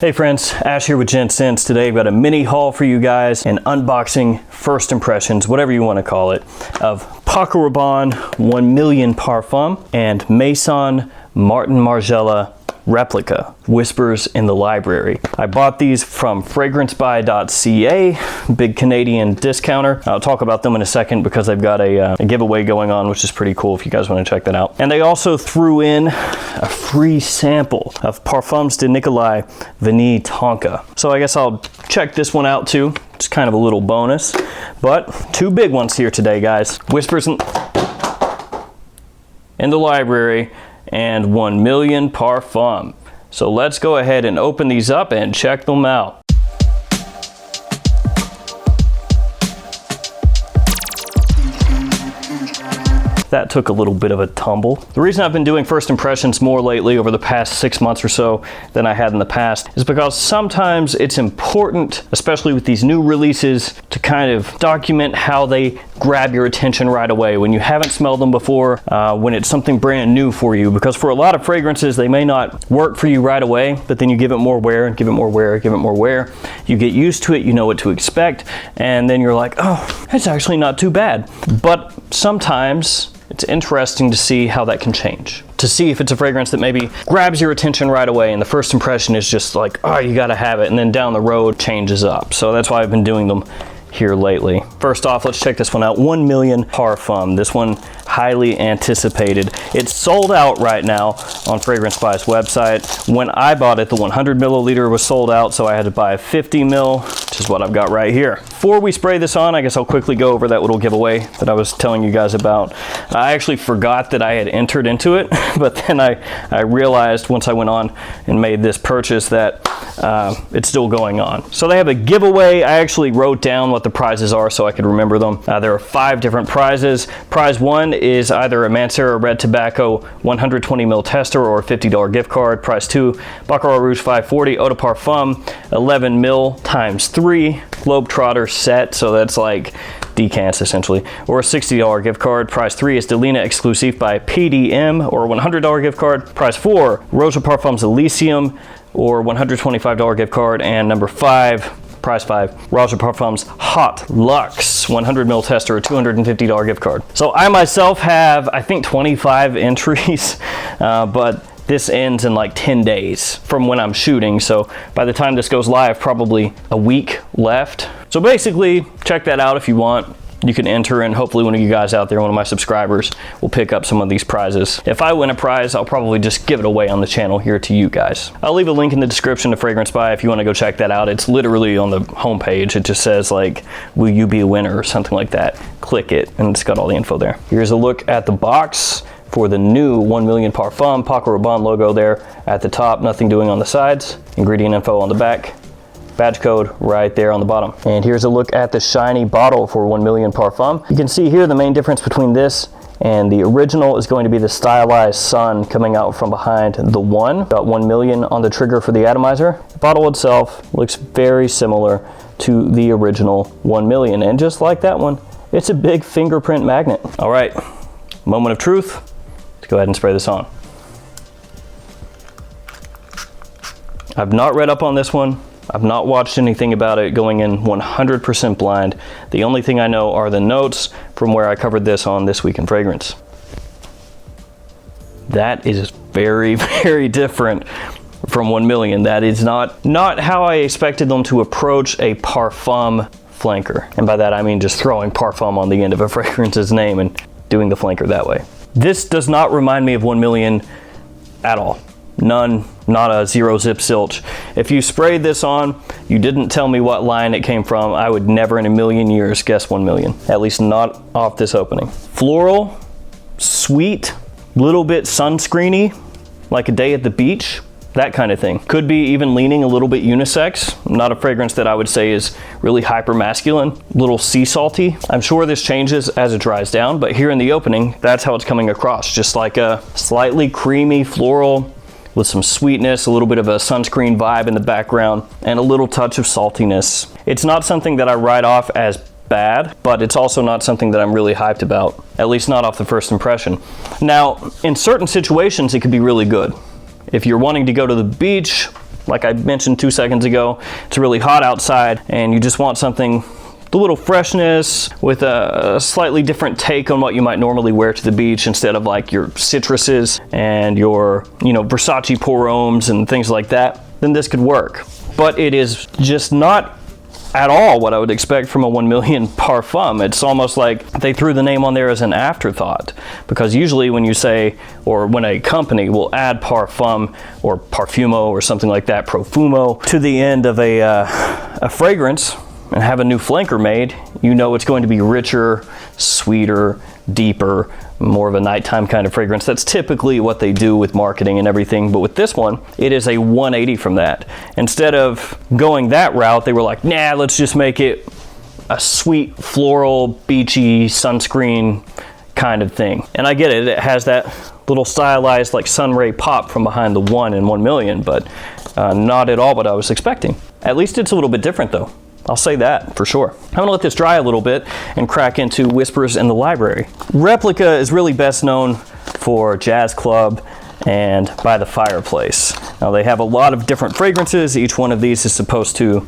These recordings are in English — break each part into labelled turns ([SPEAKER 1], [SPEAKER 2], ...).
[SPEAKER 1] Hey friends, Ash here with Gents. Today I've got a mini haul for you guys, an unboxing, first impressions, whatever you want to call it, of Paco Rabanne 1 Million Parfum and Maison Martin Margiela Replica, Whispers in the Library. I bought these from fragrancebuy.ca, big Canadian discounter. I'll talk about them in a second because they've got a giveaway going on, which is pretty cool if you guys want to check that out. And they also threw in a free sample of Parfums de Nicolas Vanille Tonka. So I guess I'll check this one out too. It's kind of a little bonus, but two big ones here today, guys. Whispers in the Library and 1 Million Parfum. So let's go ahead and open these up and check them out. That took a little bit of a tumble. The reason I've been doing first impressions more lately over the past 6 months or so than I had in the past is because sometimes it's important, especially with these new releases, to kind of document how they grab your attention right away when you haven't smelled them before, when it's something brand new for you. Because for a lot of fragrances, they may not work for you right away, but then you give it more wear and give it more wear, give it more wear. You get used to it, you know what to expect, and then you're like, oh, it's actually not too bad. But sometimes it's interesting to see how that can change. To see if it's a fragrance that maybe grabs your attention right away and the first impression is just like, oh, you gotta have it, and then down the road changes up. So that's why I've been doing them here lately. First off, let's check this one out. 1 Million Parfum. This one highly anticipated. It's sold out right now on Fragrance Buy's website. When I bought it, the 100 milliliter was sold out, so I had to buy a 50 mil, which is what I've got right here. Before we spray this on, I guess I'll quickly go over that little giveaway that I was telling you guys about. I actually forgot that I had entered into it, but then I realized once I went on and made this purchase that it's still going on. So they have a giveaway. I actually wrote down what the prizes are so I could remember them. There are 5 different prizes. Prize 1 is either a Mancera Red Tobacco 120 ml tester or a $50 gift card. Prize 2, Baccarat Rouge 540 Eau de Parfum 11 ml times 3 Globetrotter set, so that's like Decants essentially, or a $60 gift card. Prize 3 is Delina Exclusive by PDM, or a $100 gift card. Prize 4, Rosa Parfums Elysium, or $125 gift card. And number 5, prize 5, Rosa Parfums Hot Luxe 100 ml tester, a $250 gift card. So I myself have, I think, 25 entries, but this ends in like 10 days from when I'm shooting. So by the time this goes live, probably a week left. So basically, check that out if you want. You can enter, and hopefully one of you guys out there, one of my subscribers, will pick up some of these prizes. If I win a prize, I'll probably just give it away on the channel here to you guys. I'll leave a link in the description to Fragrance Buy if you want to go check that out. It's literally on the homepage. It just says like, will you be a winner or something like that. Click it, and it's got all the info there. Here's a look at the box for the new 1 Million Parfum. Paco Rabanne logo there at the top, nothing doing on the sides. Ingredient info on the back. Badge code right there on the bottom. And here's a look at the shiny bottle for 1 Million Parfum. You can see here the main difference between this and the original is going to be the stylized sun coming out from behind the one. Got 1 million on the trigger for the atomizer. The bottle itself looks very similar to the original 1 million. And just like that one, it's a big fingerprint magnet. All right, moment of truth. Let's go ahead and spray this on. I've not read up on this one. I've not watched anything about it, going in 100% blind. The only thing I know are the notes from where I covered this on This Week in Fragrance. That is very, very different from 1 million. That is not how I expected them to approach a parfum flanker. And by that I mean just throwing parfum on the end of a fragrance's name and doing the flanker that way. This does not remind me of 1 million at all. None, not a zero zip silch. If you sprayed this on, you didn't tell me what line it came from, I would never in a million years guess 1 million. At least not off this opening. Floral, sweet, little bit sunscreeny, like a day at the beach, that kind of thing. Could be even leaning a little bit unisex. Not a fragrance that I would say is really hyper masculine, little sea salty. I'm sure this changes as it dries down, but here in the opening, that's how it's coming across. Just like a slightly creamy floral, with some sweetness, a little bit of a sunscreen vibe in the background, and a little touch of saltiness. It's not something that I write off as bad, but it's also not something that I'm really hyped about, at least not off the first impression. Now, in certain situations, it could be really good. If you're wanting to go to the beach, like I mentioned 2 seconds ago, it's really hot outside and you just want something a little freshness with a slightly different take on what you might normally wear to the beach, instead of like your citruses and your, you know, Versace pour hommes and things like that, then this could work. But it is just not at all what I would expect from a 1 Million Parfum. It's almost like they threw the name on there as an afterthought, because usually when you say, or when a company will add parfum or parfumo or something like that, profumo, to the end of a fragrance and have a new flanker made, you know it's going to be richer, sweeter, deeper, more of a nighttime kind of fragrance. That's typically what they do with marketing and everything, but with this one, it is a 180 from that. Instead of going that route, they were like, nah, let's just make it a sweet, floral, beachy, sunscreen kind of thing. And I get it, it has that little stylized like sunray pop from behind the 1 in 1 million, but not at all what I was expecting. At least it's a little bit different though. I'll say that for sure. I'm gonna let this dry a little bit and crack into Whispers in the Library. Replica is really best known for Jazz Club and By the Fireplace. Now they have a lot of different fragrances. Each one of these is supposed to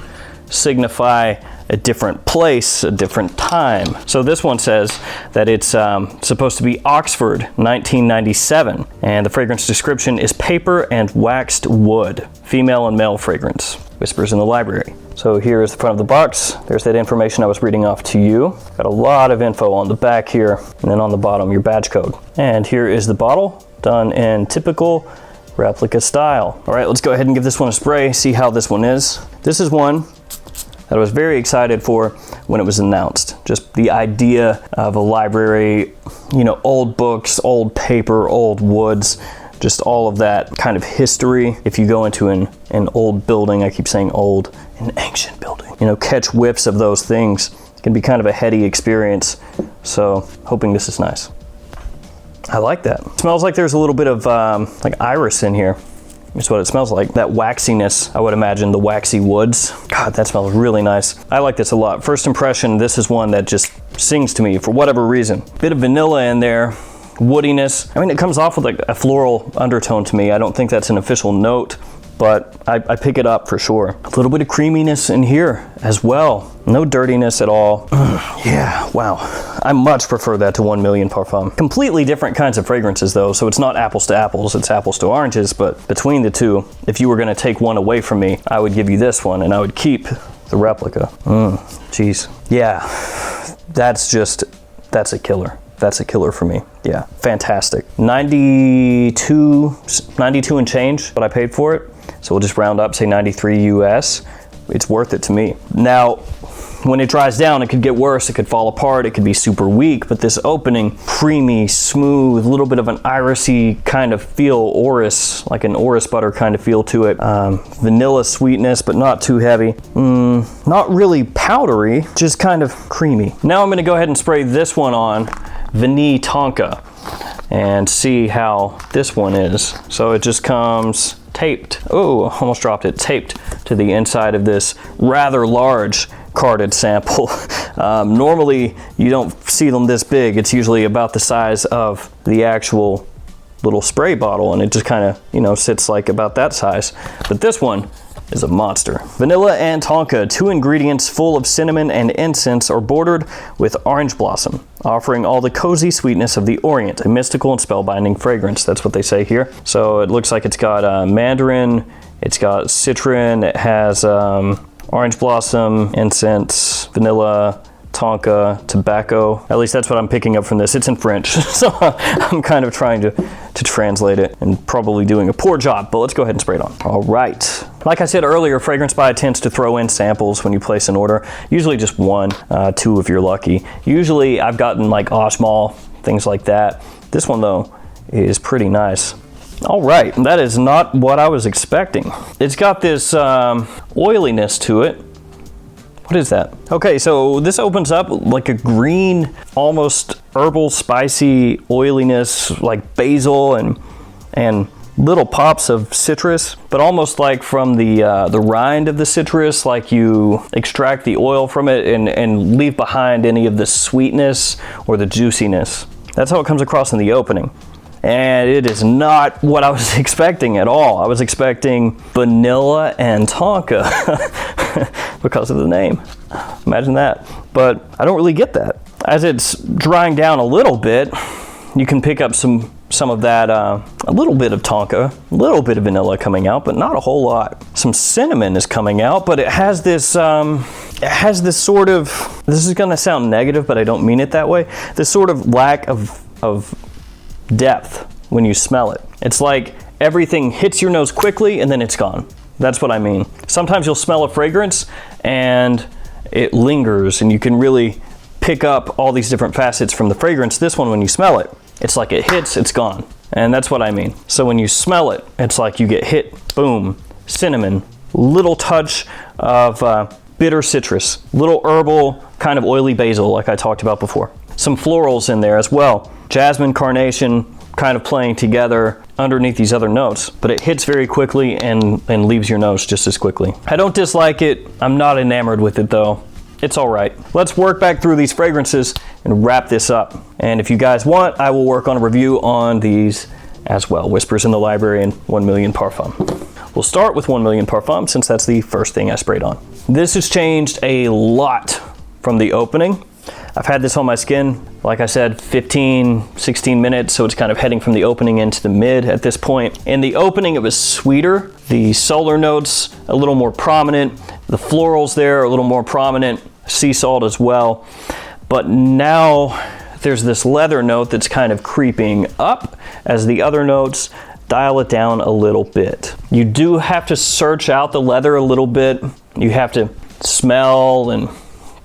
[SPEAKER 1] signify a different place, a different time. So this one says that it's supposed to be Oxford, 1997. And the fragrance description is paper and waxed wood, female and male fragrance. Whispers in the Library. So here is the front of the box. There's that information I was reading off to you. Got a lot of info on the back here, and then on the bottom, your badge code. And here is the bottle, done in typical Replica style. All right, let's go ahead and give this one a spray, see how this one is. This is one that I was very excited for when it was announced. Just the idea of a library, you know, old books, old paper, old woods, just all of that kind of history. If you go into an old building, I keep saying old, an ancient building, you know, catch whiffs of those things. It can be kind of a heady experience. So hoping this is nice. I like that. It smells like there's a little bit of like iris in here. That's what it smells like. That waxiness, I would imagine, the waxy woods. God, that smells really nice. I like this a lot. First impression, this is one that just sings to me for whatever reason. Bit of vanilla in there. Woodiness. I mean, it comes off with like a floral undertone to me. I don't think that's an official note, but I pick it up for sure. A little bit of creaminess in here as well. No dirtiness at all. Yeah, wow. I much prefer that to 1 Million Parfum. Completely different kinds of fragrances though, so it's not apples to apples, it's apples to oranges, but between the two, if you were gonna take one away from me, I would give you this one and I would keep the Replica. Geez. Yeah, that's a killer. That's a killer for me. Yeah, fantastic. 92 and change, what I paid for it. So we'll just round up, say 93 US. It's worth it to me. Now, when it dries down, it could get worse. It could fall apart. It could be super weak, but this opening, creamy, smooth, little bit of an irisy kind of feel, orris, like an orris butter kind of feel to it. Vanilla sweetness, but not too heavy. Not really powdery, just kind of creamy. Now I'm gonna go ahead and spray this one on, Vanille Tonka, and see how this one is. So it just comes taped. Oh, almost dropped it. Taped to the inside of this rather large carded sample. Normally you don't see them this big. It's usually about the size of the actual little spray bottle, and it just kind of, you know, sits like about that size. But this one is a monster. Vanilla and tonka, 2 ingredients full of cinnamon and incense, are bordered with orange blossom, offering all the cozy sweetness of the Orient, a mystical and spellbinding fragrance. That's what they say here. So it looks like it's got mandarin, it's got citron, it has orange blossom, incense, vanilla, tonka, tobacco. At least that's what I'm picking up from this. It's in French, so I'm kind of trying to translate it and probably doing a poor job, but let's go ahead and spray it on. All right. Like I said earlier, Fragrance Buy tends to throw in samples when you place an order, usually just 1, 2 if you're lucky. Usually I've gotten like Oshmal, things like that. This one though is pretty nice. All right, that is not what I was expecting. It's got this oiliness to it. What is that? Okay, so this opens up like a green, almost herbal, spicy oiliness, like basil and little pops of citrus, but almost like from the rind of the citrus, like you extract the oil from it and leave behind any of the sweetness or the juiciness. That's how it comes across in the opening. And it is not what I was expecting at all. I was expecting vanilla and tonka because of the name. Imagine that. But I don't really get that. As it's drying down a little bit, you can pick up some of that, a little bit of tonka, a little bit of vanilla coming out, but not a whole lot. Some cinnamon is coming out, but it has this sort of, this is gonna sound negative, but I don't mean it that way, this sort of lack of depth when you smell it. It's like everything hits your nose quickly and then it's gone. That's what I mean. Sometimes you'll smell a fragrance and it lingers and you can really pick up all these different facets from the fragrance. This one, when you smell it, it's like it hits, it's gone. And that's what I mean. So when you smell it, it's like you get hit, boom, cinnamon, little touch of bitter citrus, little herbal, kind of oily basil like I talked about before. Some florals in there as well. Jasmine, carnation, kind of playing together underneath these other notes, but it hits very quickly and leaves your nose just as quickly. I don't dislike it. I'm not enamored with it though. It's all right. Let's work back through these fragrances and wrap this up. And if you guys want, I will work on a review on these as well. Whispers in the Library and 1 Million Parfum. We'll start with 1 Million Parfum since that's the first thing I sprayed on. This has changed a lot from the opening. I've had this on my skin, like I said, 15, 16 minutes, so it's kind of heading from the opening into the mid at this point. In the opening, it was sweeter. The solar notes, a little more prominent. The florals there are a little more prominent. Sea salt as well. But now there's this leather note that's kind of creeping up as the other notes dial it down a little bit. You do have to search out the leather a little bit. You have to smell and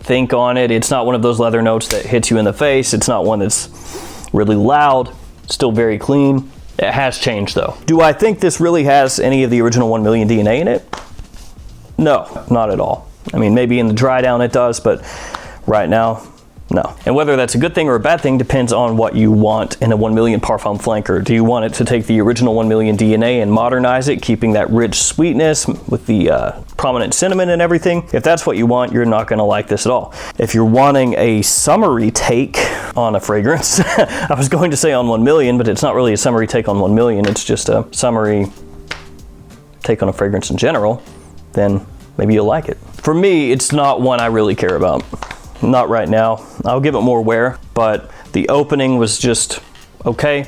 [SPEAKER 1] think on it. It's not one of those leather notes that hits you in the face. It's not one that's really loud. Still very clean. It has changed though. Do I think this really has any of the original 1 Million DNA in it? No, not at all. I mean, maybe in the dry down it does, but right now, no. And whether that's a good thing or a bad thing depends on what you want in a 1 Million Parfum flanker. Do you want it to take the original 1 Million DNA and modernize it, keeping that rich sweetness with the prominent cinnamon and everything? If that's what you want, you're not gonna like this at all. If you're wanting a summery take on a fragrance, I was going to say on 1 Million, but it's not really a summery take on 1 Million, it's just a summery take on a fragrance in general, then maybe you'll like it. For me, it's not one I really care about. Not right now. I'll give it more wear, but the opening was just okay.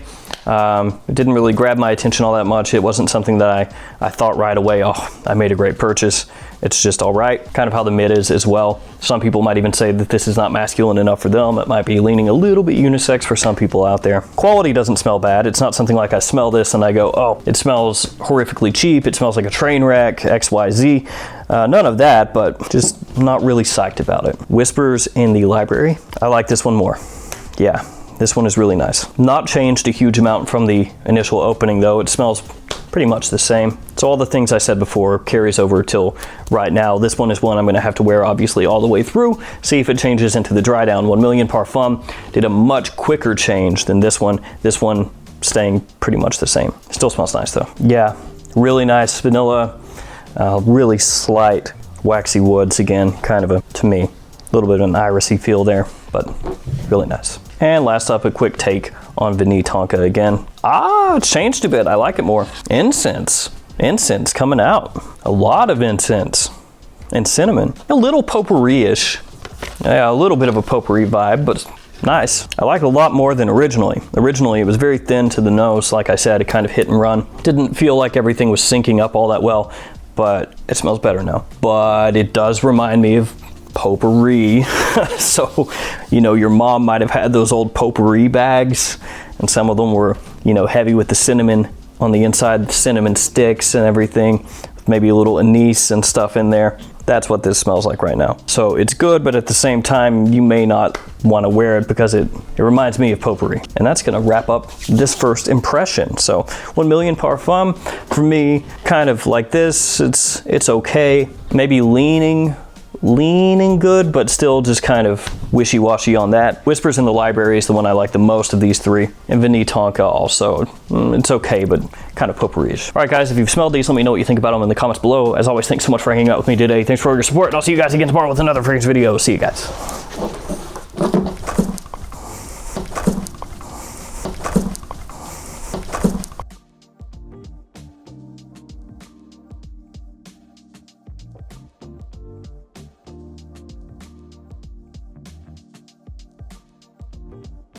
[SPEAKER 1] It didn't really grab my attention all that much. It wasn't something that I thought right away, oh, I made a great purchase. It's just all right. Kind of how the mid is as well. Some people might even say that this is not masculine enough for them. It might be leaning a little bit unisex for some people out there. Quality doesn't smell bad. It's not something like I smell this and I go, oh, it smells horrifically cheap. It smells like a train wreck, XYZ. None of that, but just not really psyched about it. Whispers in the Library. I like this one more. Yeah, this one is really nice. Not changed a huge amount from the initial opening though. It smells pretty much the same. So all the things I said before carries over till right now. This one is one I'm gonna have to wear obviously all the way through, see if it changes into the dry down. 1 Million Parfum did a much quicker change than this one. This one staying pretty much the same. Still smells nice though. Yeah, really nice vanilla, really slight waxy woods again, kind of to me, a little bit of an irisy feel there, but really nice. And last up, a quick take on Vanille Tonka again. It's changed a bit. I like it more. Incense. Incense coming out. A lot of incense. And cinnamon. A little potpourri-ish. Yeah, a little bit of a potpourri vibe, but nice. I like it a lot more than originally. Originally, it was very thin to the nose. Like I said, it kind of hit and run. Didn't feel like everything was syncing up all that well, but it smells better now. But it does remind me of potpourri. So, you know, your mom might have had those old potpourri bags, and some of them were, you know, heavy with the cinnamon on the inside, the cinnamon sticks and everything, maybe a little anise and stuff in there. That's what this smells like right now. So it's good, but at the same time, you may not want to wear it because it reminds me of potpourri. And that's gonna wrap up this first impression. So 1 Million Parfum, for me, kind of like this, it's okay. Maybe leaning good, but still just kind of wishy-washy on that. Whispers in the Library is the one I like the most of these three. And Vanille Tonka also, it's okay, but kind of potpourri-ish. All right, guys, if you've smelled these, let me know what you think about them in the comments below. As always, thanks so much for hanging out with me today. Thanks for all your support, and I'll see you guys again tomorrow with another fragrance video. See you guys.